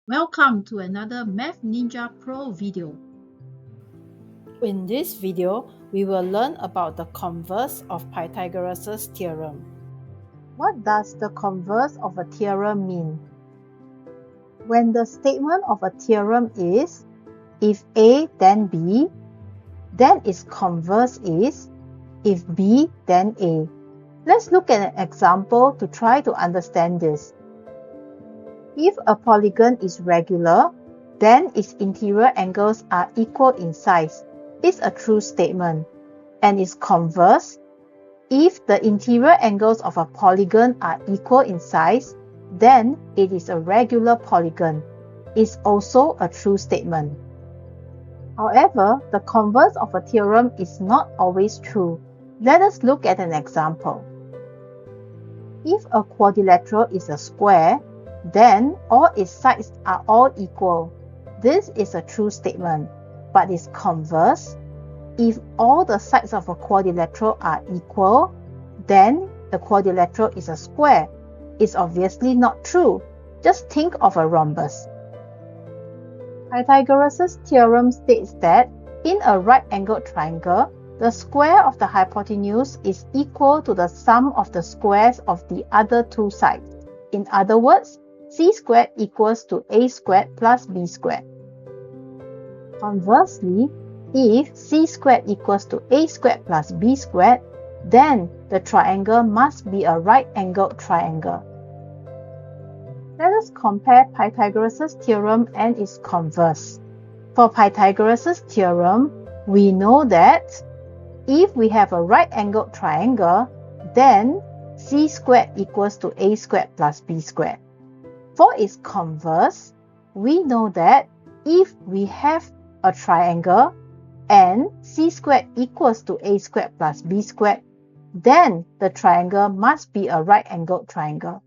Welcome to another Math Ninja Pro video. In this video, we will learn about the converse of Pythagoras' theorem. What does the converse of a theorem mean? When the statement of a theorem is, if A then B, then its converse is, if B then A. Let's look at an example to try to understand this. If a polygon is regular, then its interior angles are equal in size. It's a true statement. And its converse, if the interior angles of a polygon are equal in size, then it is a regular polygon. It's also a true statement. However, the converse of a theorem is not always true. Let us look at an example. If a quadrilateral is a square, then all its sides are all equal. This is a true statement, but its converse, if all the sides of a quadrilateral are equal, then the quadrilateral is a square. It's obviously not true. Just think of a rhombus. Pythagoras' theorem states that in a right-angled triangle, the square of the hypotenuse is equal to the sum of the squares of the other two sides. In other words, c squared equals to a squared plus b squared. Conversely, if c squared equals to a squared plus b squared, then the triangle must be a right-angled triangle. Let us compare Pythagoras' theorem and its converse. For Pythagoras' theorem, we know that if we have a right-angled triangle, then c squared equals to a squared plus b squared. For its converse, we know that if we have a triangle and c squared equals to a squared plus b squared, then the triangle must be a right-angled triangle.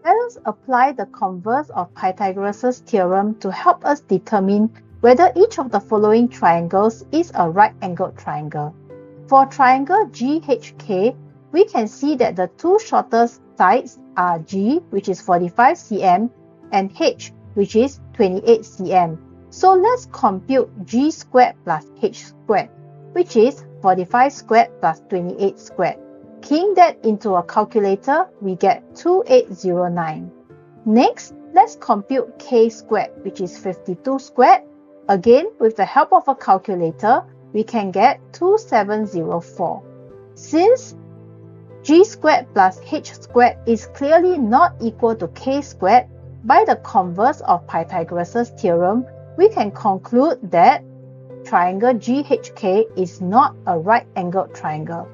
Let us apply the converse of Pythagoras' theorem to help us determine whether each of the following triangles is a right-angled triangle. For triangle GHK, we can see that the two shortest sides are G, which is 45 cm, and H, which is 28 cm. So let's compute G squared plus H squared, which is 45 squared plus 28 squared. Keying that into a calculator, we get 2809. Next, let's compute K squared, which is 52 squared. Again, with the help of a calculator, we can get 2704. Since G squared plus H squared is clearly not equal to K squared, by the converse of Pythagoras' theorem, we can conclude that triangle GHK is not a right-angled triangle.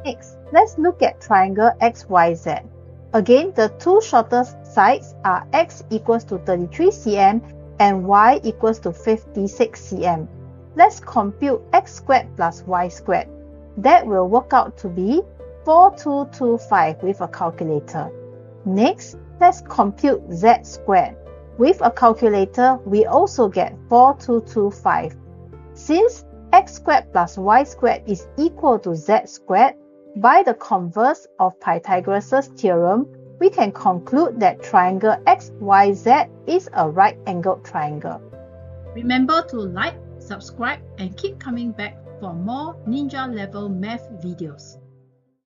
Next, let's look at triangle XYZ. Again, the two shortest sides are x equals to 33 cm and y equals to 56 cm. Let's compute x squared plus y squared. That will work out to be 4225 with a calculator. Next, let's compute z squared. With a calculator, we also get 4225. Since x squared plus y squared is equal to z squared, by the converse of Pythagoras' theorem, we can conclude that triangle XYZ is a right-angled triangle. Remember to like, subscribe, and keep coming back for more ninja level math videos.